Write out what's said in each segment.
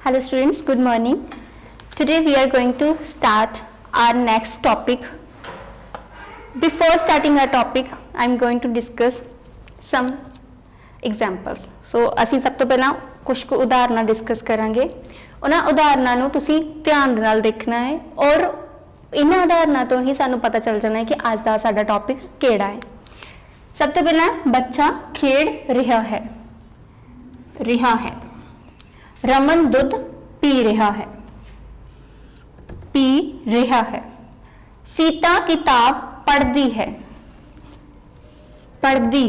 Hello students, good morning. Today we are going to start our next topic. Before starting our topic, I am going to discuss some examples. So ਅਸੀਂ ਸਭ ਤੋਂ ਪਹਿਲਾਂ ਕੁਝ ਕੁ ਉਦਾਹਰਨਾਂ discuss ਕਰਾਂਗੇ। ਉਹਨਾਂ ਉਦਾਹਰਨਾਂ ਨੂੰ ਤੁਸੀਂ ਧਿਆਨ ਦੇ ਨਾਲ ਦੇਖਣਾ ਹੈ ਔਰ ਇਹਨਾਂ ਉਦਾਹਰਨਾਂ ਤੋਂ ਹੀ ਸਾਨੂੰ ਪਤਾ ਚੱਲ ਜਾਣਾ ਹੈ ਕਿ ਅੱਜ ਦਾ ਸਾਡਾ ਟੌਪਿਕ ਕਿਹੜਾ ਹੈ। ਸਭ ਤੋਂ ਪਹਿਲਾਂ ਬੱਚਾ ਖੇਡ ਰਿਹਾ ਹੈ। रमन दूध पी रहा है। सीता किताब पढ़ती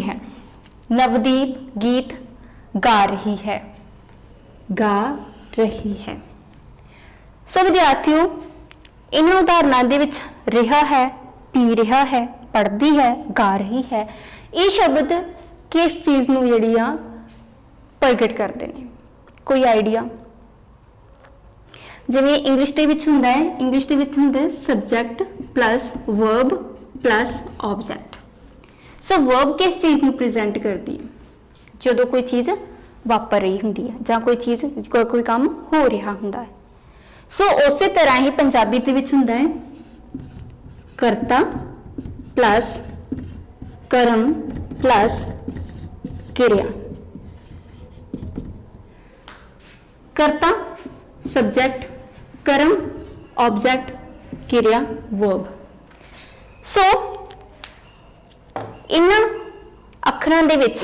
है। नवदीप गीत गा रही है। सो विद्यार्थियों इन उदाहरणों दे विच रहा है, पी रहा है, पढ़ती है, गा रही है, ये शब्द किस चीज़ नूं जिहड़ियां प्रगट करते हैं? कोई आइडिया? जिवें इंग्लिश दे विच हुंदा है, इंग्लिश दे विच हुंदा है subject plus verb plus object. So verb किस चीज़ नूं प्रेजेंट करती है? जदों कोई चीज़ वापर रही हुंदी है जां कोई चीज़ कोई काम हो रहा हुंदा है। सो उस तरह ही पंजाबी दे विच हुंदा है करता प्लस कर्म प्लस किरिया। करता सब्जैक्ट, कर्म ऑब्जैक्ट, किरिया वर्ब। सो इन अखरां दे विच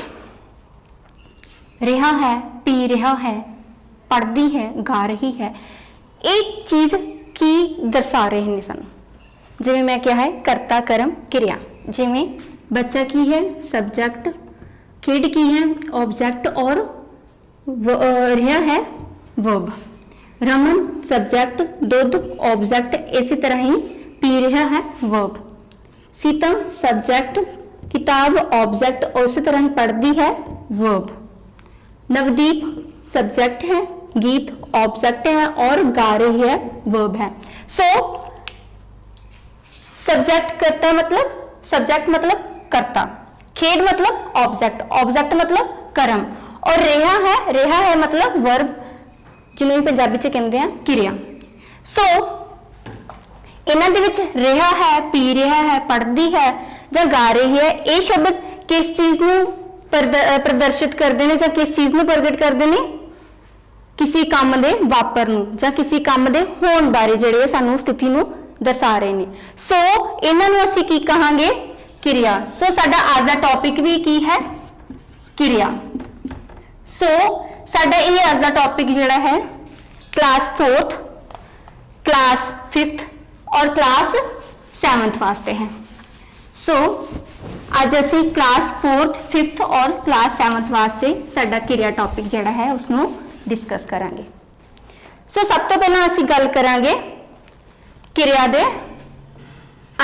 रहा है, पी रहा है, पढ़ती है, गा रही है, एक चीज़ की दर्शा रहे हैं सन। जिवें मैं क्या है करता कर्म किरिया। जिवें बच्चा की है सब्जैक्ट, खेड की है ऑब्जैक्ट और रहा है वर्ब। रमन सब्जैक्ट, दूध ऑब्जेक्ट, इसी तरह ही पी रहा है वर्ब। सीता सब्जैक्ट, किताब ऑब्जेक्ट और इसी तरह ही पढ़ती है वर्ब। नवदीप सब्जेक्ट है, गीत ऑब्जेक्ट है और गा रही है वर्ब है। सो सब्जेक्ट करता मतलब सब्जेक्ट मतलब करता, खेड मतलब ऑब्जेक्ट, ऑब्जेक्ट मतलब कर्म और रेहा है मतलब वर्ब जिन्हें भी पंजाबी च कहते हैं किरिया। सो इन्हां दे विच रहा है, पी रहा है, पढ़ती है जां गा रही है, ये शब्द किस चीज़ नूं प्रदर्शित करते हैं जां किस चीज़ नूं प्रगट करते हैं? किसी काम दे वापर नूं जां किसी काम दे होण बारे जिहड़े सानूं स्थिति नूं दर्शा रहे हैं। सो इन्हां नूं असीं की कहांगे? किरिया। सो साडा आज दा टॉपिक भी की है? किरिया। सो साडा ये आज का टॉपिक जिहड़ा है क्लास 4th, क्लास 5th और क्लास 7th वास्ते है। सो अज असी क्लास 4th, 5th और क्लास 7th वास्ते साडा किरिया टॉपिक जिहड़ा है उसनों डिस्कस करांगे। सो सब तो पहला असी गल करांगे किरिया दे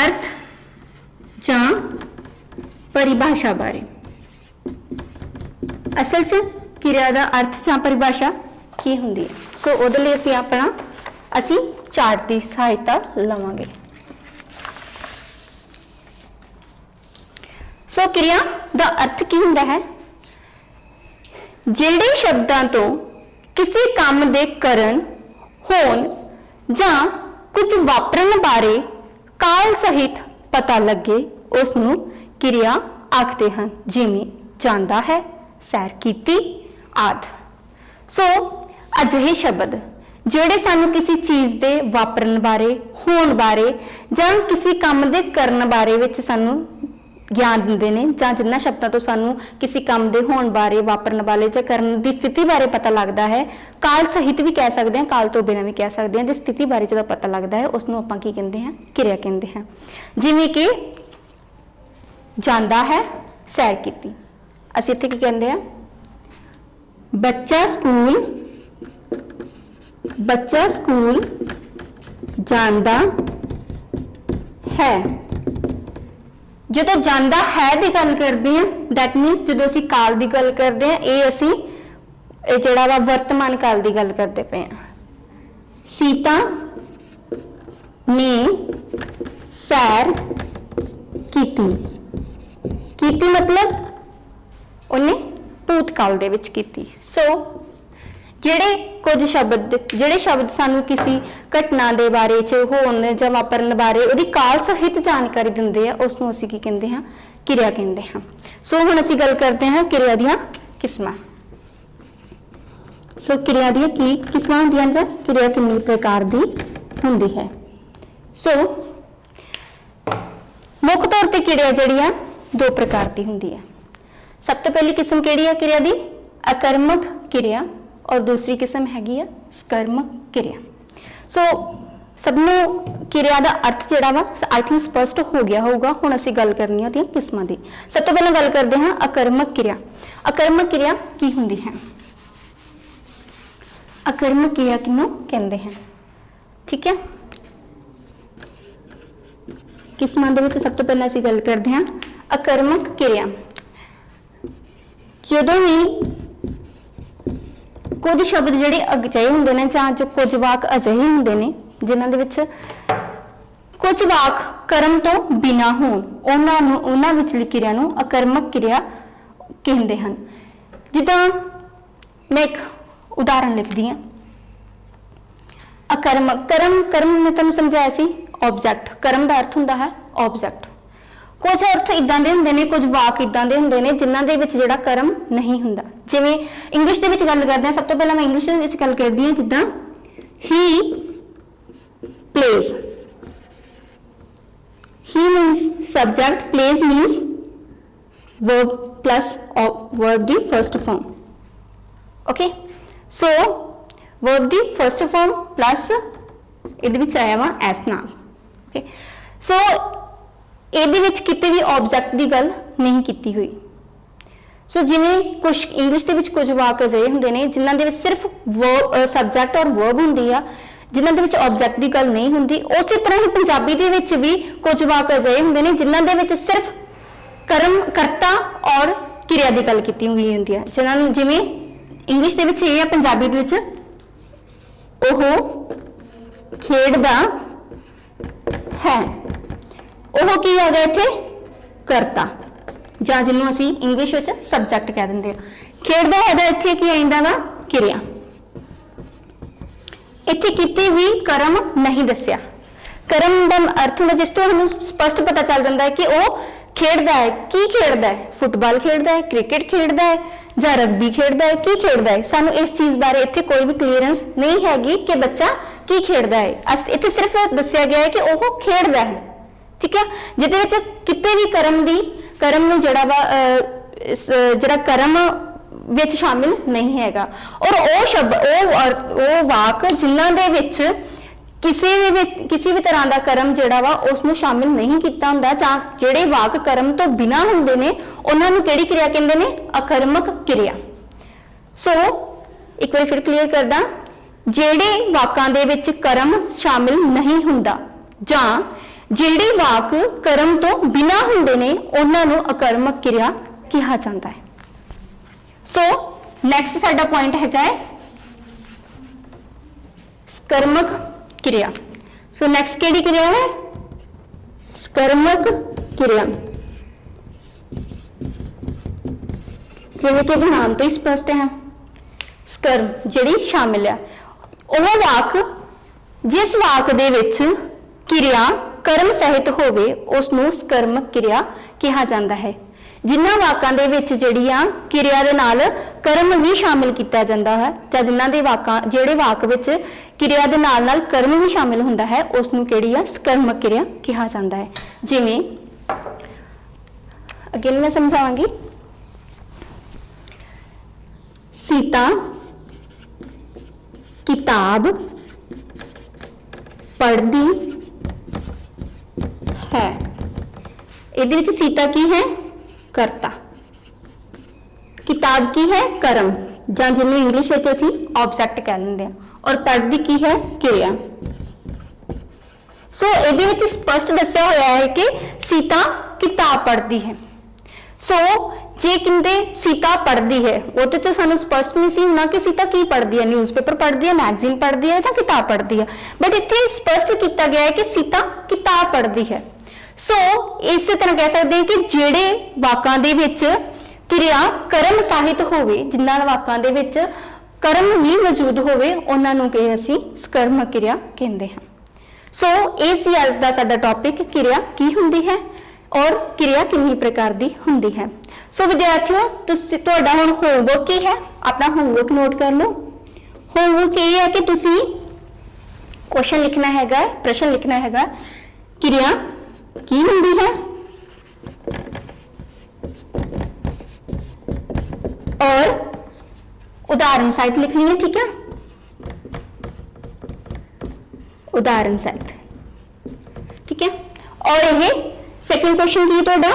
अर्थ जां परिभाषा बारे। असल च किरिया का अर्थ या परिभाषा की होंदी है। सो उहदे लई असी चार्ट की सहायता लवांगे। सो किरिया का अर्थ की हुंदा है? जिहड़े शब्दां तो किसी काम दे करन, होण जां कुछ वापरन बारे काल सहित पता लगे उसनूं किरिया आखदे हन। जिवें जांदा है, सैर कीती आदि। सो अजिहे शब्द जोड़े सानू किसी चीज़ के वापरन बारे, होण बारे जां किसी काम के करन बारे विच सानू ज्ञान दिंदे ने जां जिन्हां शब्दां तो सानू किसी काम के होण बारे, वापरन बारे जां करन की स्थिति बारे पता लगता है। काल सहित भी कह सकते हैं, काल तो बिना भी कह सकते हैं। जो स्थिति बारे जो पता लगता है उसनूं आपां की कहते हैं? किरिया कहते हैं। जिवें कि जांदा है, सैर कीती। असीं इत्थे की कहते हैं? बच्चा स्कूल जांदा है। जो जांदा है की गल करते हैं दैट मीनस जो असीं काल की गल करते हैं ये असीं जिहड़ा वा वर्तमान काल की गल करते पे हैं। सीता ने सैर कीती मतलब उन्हें भूतकाल दे विच कीती। सो जिहड़े कुछ शब्द ਜਿਹੜੇ शब्द ਸਾਨੂੰ किसी घटना ਦੇ ਬਾਰੇ ਚ ਹੋਣ ਜਾਂ ਵਾਪਰਨ ਬਾਰੇ ਉਹਦੀ ਕਾਲ ਸਹਿਤ ਜਾਣਕਾਰੀ ਦਿੰਦੇ ਆ ਉਸ ਨੂੰ ਅਸੀਂ ਕੀ ਕਹਿੰਦੇ ਹਾਂ ਕਿਰਿਆ ਕਹਿੰਦੇ ਹਾਂ ਸੋ ਹੁਣ ਅਸੀਂ ਗੱਲ ਕਰਦੇ ਹਾਂ ਕਿਰਿਆ ਦੀਆਂ ਕਿਸਮਾਂ ਸੋ ਕਿਰਿਆ ਦੀਆਂ ਕੀ ਕਿਸਮਾਂ ਹੁੰਦੀਆਂ ਜਾਂ ਕਿਰਿਆ ਕਿੰਨੀ ਪ੍ਰਕਾਰ ਦੀ ਹੁੰਦੀ ਹੈ ਸੋ ਮੁੱਖ ਤੌਰ ਤੇ ਕਿਰਿਆ ਜਿਹੜੀ ਆ ਦੋ ਪ੍ਰਕਾਰ ਦੀ ਹੁੰਦੀ ਹੈ ਸਭ ਤੋਂ ਪਹਿਲੀ ਕਿਸਮ ਕਿਹੜੀ ਹੈ ਕਿਰਿਆ ਦੀ ਅਕਰਮਕ ਕਿਰਿਆ और दूसरी किस्म हैगी है सकर्मक किरिया सो सबनों किरिया का अर्थ जिहड़ा वा आई थिंक स्पष्ट हो गया होगा हुण असीं गल करनी है किस्मां दी सब तो पहले गल करते हैं अकर्मक किरिया अकर्मक किरिया की हुंदी है अकर्मक किरिया किनूं कहंदे हैं ठीक है किस्मां दे विच सब तो पहले असीं गल करते हैं अकर्मक किरिया जदों भी कुछ शब्द ਜਿਹੜੇ ਅਜਿਹੇ ਹੁੰਦੇ ਨੇ ਜਾਂ ਜੋ ਕੁਝ ਵਾਕ ਅਜਿਹੇ ਹੁੰਦੇ ਨੇ ਜਿਨ੍ਹਾਂ ਦੇ ਵਿੱਚ ਕੁਝ ਵਾਕ ਕਰਮ ਤੋਂ ਬਿਨਾ ਹੋਣ ਉਹਨਾਂ ਵਿਚਲੀ ਕਿਰਿਆ ਨੂੰ ਅਕਰਮਕ ਕਿਰਿਆ ਕਹਿੰਦੇ ਹਨ ਜਿੱਦਾਂ ਮੈਂ ਇੱਕ ਉਦਾਹਰਣ ਲਿਖਦੀ ਹਾਂ ਅਕਰਮਕ ਕਰਮ ਮੈਂ ਤੁਹਾਨੂੰ ਸਮਝਾਇਆ ਸੀ ਆਬਜੈਕਟ ਕਰਮ ਦਾ ਅਰਥ ਹੁੰਦਾ ਹੈ ਆਬਜੈਕਟ ਕੁਝ ਅਰਥ ਇਦਾਂ ਦੇ ਹੁੰਦੇ ਨੇ ਕੁਝ ਵਾਕ ਇਦਾਂ ਦੇ ਹੁੰਦੇ ਨੇ ਜਿਨ੍ਹਾਂ ਦੇ ਵਿੱਚ ਜਿਹੜਾ ਕਰਮ ਨਹੀਂ ਹੁੰਦਾ ਜਿਵੇਂ ਇੰਗਲਿਸ਼ ਦੇ ਵਿੱਚ ਗੱਲ ਕਰਦੇ ਹਾਂ ਸਭ ਤੋਂ ਪਹਿਲਾਂ ਮੈਂ ਇੰਗਲਿਸ਼ ਦੇ ਵਿੱਚ ਗੱਲ ਕਰਦੀ ਹਾਂ ਜਿੱਦਾਂ ਹੀ plays he means subject plays means verb plus verb the first form okay so verb the first form plus ਇਹਦੇ ਵਿੱਚ ਆਇਆ ਵਾ s ਨਾਲ okay so ਇਹਦੇ ਵਿੱਚ ਕਿਤੇ ਵੀ ਆਬਜੈਕਟ ਦੀ ਗੱਲ ਨਹੀਂ ਕੀਤੀ ਹੋਈ ਸੋ ਜਿਵੇਂ ਕੁਝ ਇੰਗਲਿਸ਼ ਦੇ ਵਿੱਚ ਕੁਝ ਵਾਕ ਅਜਿਹੇ ਹੁੰਦੇ ਨੇ ਜਿਨ੍ਹਾਂ ਦੇ ਵਿੱਚ ਸਿਰਫ ਸਬਜੈਕਟ ਔਰ ਵਰਬ ਹੁੰਦੀ ਆ ਜਿਨ੍ਹਾਂ ਦੇ ਵਿੱਚ ਆਬਜੈਕਟ ਦੀ ਗੱਲ ਨਹੀਂ ਹੁੰਦੀ ਉਸੇ ਤਰ੍ਹਾਂ ਹੀ ਪੰਜਾਬੀ ਦੇ ਵਿੱਚ ਵੀ ਕੁਝ ਵਾਕ ਅਜਿਹੇ ਹੁੰਦੇ ਨੇ ਜਿਨ੍ਹਾਂ ਦੇ ਵਿੱਚ ਸਿਰਫ ਕਰਮ ਕਰਤਾ ਔਰ ਕਿਰਿਆ ਦੀ ਗੱਲ ਕੀਤੀ ਹੋਈ ਹੁੰਦੀ ਆ ਜਿਨ੍ਹਾਂ ਨੂੰ ਜਿਵੇਂ ਇੰਗਲਿਸ਼ ਦੇ ਵਿੱਚ ਇਹ ਆ ਪੰਜਾਬੀ ਦੇ ਵਿੱਚ ਉਹ ਖੇਡਦਾ ਹੈ ਉਹ ਕੀ ਆ ਗਿਆ ਇੱਥੇ ਕਰਤਾ ਜਾਂ ਜਿਹਨੂੰ ਅਸੀਂ ਇੰਗਲਿਸ਼ ਵਿੱਚ ਸਬਜੈਕਟ ਕਹਿ ਦਿੰਦੇ ਆ ਖੇਡਦਾ ਹੈਗਾ ਇੱਥੇ ਕੀ ਆਇੰਦਾ ਵਾ ਕਿਰਿਆ ਇੱਥੇ ਕਿਤੇ ਵੀ ਕਰਮ ਨਹੀਂ ਦੱਸਿਆ ਕਰਮ ਦਾ ਅਰਥ ਹੁੰਦਾ ਜਿਸ ਤੋਂ ਸਾਨੂੰ ਸਪਸ਼ਟ ਪਤਾ ਚੱਲ ਜਾਂਦਾ ਹੈ ਕਿ ਉਹ ਖੇਡਦਾ ਹੈ ਕੀ ਖੇਡਦਾ ਹੈ ਫੁੱਟਬਾਲ ਖੇਡਦਾ ਹੈ ਕ੍ਰਿਕਟ ਖੇਡਦਾ ਹੈ ਜਾਂ ਰਗਬੀ ਖੇਡਦਾ ਹੈ ਕੀ ਖੇਡਦਾ ਹੈ ਸਾਨੂੰ ਇਸ ਚੀਜ਼ ਬਾਰੇ ਇੱਥੇ ਕੋਈ ਵੀ ਕਲੀਅਰੈਂਸ ਨਹੀਂ ਹੈਗੀ ਕਿ ਬੱਚਾ ਕੀ ਖੇਡਦਾ ਹੈ ਇੱਥੇ ਸਿਰਫ ਦੱਸਿਆ ਗਿਆ ਹੈ ਕਿ ਉਹ ਖੇਡਦਾ ਹੈ ਠੀਕ ਹੈ ਜਿਹਦੇ ਵਿੱਚ ਕਿਤੇ ਵੀ ਕਰਮ ਨੂੰ ਜਿਹੜਾ ਕਰਮ ਵਿੱਚ ਸ਼ਾਮਿਲ ਨਹੀਂ ਹੈਗਾ ਔਰ ਉਹ ਸ਼ਬਦ ਉਹ ਵਾਕ ਜਿਨ੍ਹਾਂ ਦੇ ਵਿੱਚ ਕਿਸੇ ਵੀ ਤਰ੍ਹਾਂ ਦਾ ਕਰਮ ਜਿਹੜਾ ਵਾ ਉਸ ਨੂੰ ਸ਼ਾਮਿਲ ਨਹੀਂ ਕੀਤਾ ਹੁੰਦਾ ਜਾਂ ਜਿਹੜੇ ਵਾਕ ਕਰਮ ਤੋਂ ਬਿਨਾਂ ਹੁੰਦੇ ਨੇ ਉਹਨਾਂ ਨੂੰ ਕਿਹੜੀ ਕਿਰਿਆ ਕਹਿੰਦੇ ਨੇ ਅਕਰਮਕ ਕਿਰਿਆ ਸੋ ਇੱਕ ਵਾਰ ਫਿਰ ਕਲੀਅਰ ਕਰਦਾ ਜਿਹੜੇ ਵਾਕਾਂ ਦੇ ਵਿੱਚ ਕਰਮ ਸ਼ਾਮਿਲ ਨਹੀਂ ਹੁੰਦਾ ਜਾਂ ਜਿਹੜੇ ਵਾਕ ਕਰਮ ਤੋਂ ਬਿਨਾਂ ਹੁੰਦੇ ਨੇ ਉਹਨਾਂ ਨੂੰ ਅਕਰਮਕ ਕਿਰਿਆ ਕਿਹਾ ਜਾਂਦਾ ਹੈ ਸੋ ਨੈਕਸਟ ਸਾਡਾ ਪੁਆਇੰਟ ਹੈਗਾ ਹੈ ਸਕਰਮਕ ਕਿਰਿਆ ਸੋ ਨੈਕਸਟ ਕਿਹੜੀ ਕਿਰਿਆ ਹੈ ਸਕਰਮਕ ਕਿਰਿਆ ਜਿਵੇਂ ਕਿ ਨਾਮ ਤੋਂ ਹੀ ਸਪਸ਼ਟ ਹੈ ਸਕਰਮ ਜਿਹੜੀ ਸ਼ਾਮਿਲ ਹੈ ਉਹ ਵਾਕ ਜਿਸ ਵਾਕ ਦੇ ਵਿੱਚ ਕਿਰਿਆ ਕਰਮ ਸਹਿਤ ਹੋਵੇ ਉਸ ਨੂੰ ਸਕਰਮਕ ਕਿਰਿਆ ਕਿਹਾ ਜਾਂਦਾ ਹੈ ਜਿਨ੍ਹਾਂ ਵਾਕਾਂ ਦੇ ਵਿੱਚ ਜਿਹੜੀਆਂ ਕਿਰਿਆ ਦੇ ਨਾਲ ਕਰਮ ਵੀ ਸ਼ਾਮਿਲ ਕੀਤਾ ਜਾਂਦਾ ਹੈ ਜਾਂ ਜਿਨ੍ਹਾਂ ਦੇ ਜਿਹੜੇ ਵਾਕ ਵਿੱਚ ਕਿਰਿਆ ਦੇ ਨਾਲ ਕਰਮ ਵੀ ਸ਼ਾਮਿਲ ਹੁੰਦਾ ਹੈ ਉਸ ਨੂੰ ਕਿਹੜੀ ਆ ਸਕਰਮਕ ਕਿਰਿਆ ਕਿਹਾ ਜਾਂਦਾ ਹੈ ਜਿਵੇਂ ਅੱਗੇ ਮੈਂ ਸਮਝਾਵਾਂਗੀ ਸੀਤਾ ਕਿਤਾਬ ਪੜ੍ਹਦੀ है ਇਹਦੇ ਵਿੱਚ ਸੀਤਾ ਕੀ ਹੈ ਕਰਤਾ ਕਿਤਾਬ ਕੀ ਹੈ ਕਰਮ ਜਾਂ ਜਿਹਨੂੰ ਇੰਗਲਿਸ਼ ਵਿੱਚ ਅਸੀਂ ਆਬਜੈਕਟ ਕਹਿ ਲੈਂਦੇ ਆ ਔਰ ਪੜ੍ਹਦੀ ਕੀ ਹੈ ਕਿਰਿਆ ਸੋ ਇਹਦੇ ਵਿੱਚ ਸਪਸ਼ਟ ਦੱਸਿਆ ਹੋਇਆ ਹੈ ਕਿ ਸੀਤਾ ਕਿਤਾਬ ਪੜ੍ਹਦੀ ਹੈ ਸੋ ਜੇ ਕਹਿੰਦੇ ਸੀਤਾ ਪੜ੍ਹਦੀ ਹੈ ਉਹਦੇ ਤੋਂ ਸਾਨੂੰ ਸਪਸ਼ਟ ਨਹੀਂ ਸੀ ਹੋਣਾ ਕਿ ਸੀਤਾ ਕੀ ਪੜ੍ਹਦੀ ਹੈ ਨਿਊਜ਼ਪੇਪਰ ਪੜ੍ਹਦੀ ਹੈ ਮੈਗਜ਼ੀਨ ਪੜ੍ਹਦੀ ਹੈ ਜਾਂ ਕਿਤਾਬ ਪੜ੍ਹਦੀ ਹੈ ਬਟ ਇੱਥੇ ਸਪਸ਼ਟ ਕੀਤਾ ਗਿਆ ਹੈ ਕਿ ਸੀਤਾ ਕਿਤਾਬ ਪੜ੍ਹਦੀ ਹੈ ਸੋ ਇਸੇ ਤਰ੍ਹਾਂ ਕਹਿ ਸਕਦੇ ਹਾਂ ਕਿ ਜਿਹੜੇ ਵਾਕਾਂ ਦੇ ਵਿੱਚ ਕਿਰਿਆ ਕਰਮ ਸਾਹਿਤ ਹੋਵੇ ਜਿਨ੍ਹਾਂ ਵਾਕਾਂ ਦੇ ਵਿੱਚ ਕਰਮ ਨਹੀਂ ਮੌਜੂਦ ਹੋਵੇ ਉਹਨਾਂ ਨੂੰ ਕਿ ਅਸੀਂ ਸਕਰਮਕ ਕਿਰਿਆ ਕਹਿੰਦੇ ਹਾਂ। ਸੋ ਇਹ ਸੀ ਅੱਜ ਦਾ ਸਾਡਾ ਟੌਪਿਕ, ਕਿਰਿਆ ਕੀ ਹੁੰਦੀ ਹੈ ਔਰ ਕਿਰਿਆ ਕਿੰਨੀ ਪ੍ਰਕਾਰ ਦੀ ਹੁੰਦੀ ਹੈ। ਸੋ ਵਿਦਿਆਰਥੀਓ, ਤੁਸੀਂ ਤੁਹਾਡਾ ਹੁਣ ਹੋਮਵਰਕ ਕੀ ਹੈ, ਆਪਣਾ ਹੋਮਵਰਕ ਨੋਟ ਕਰ ਲਓ। ਹੋਮਵਰਕ ਇਹ ਹੈ ਕਿ ਤੁਸੀਂ क्वेश्चन लिखना हैगा, प्रश्न लिखना हैगा, क्रिया की होंदी है और उदाहरण सहित लिखनी है। ठीक है, उदाहरण सहित। ठीक है, और यह सेकंड क्वेश्चन की तोड़ा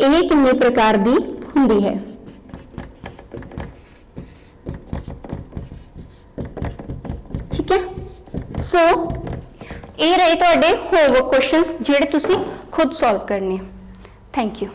यह कितने प्रकार दी होंदी है। ठीक है, सो ये रहे तुहाडे होमवर्क क्वेश्चंस जिहड़े तुसी खुद सॉल्व करने। Thank you.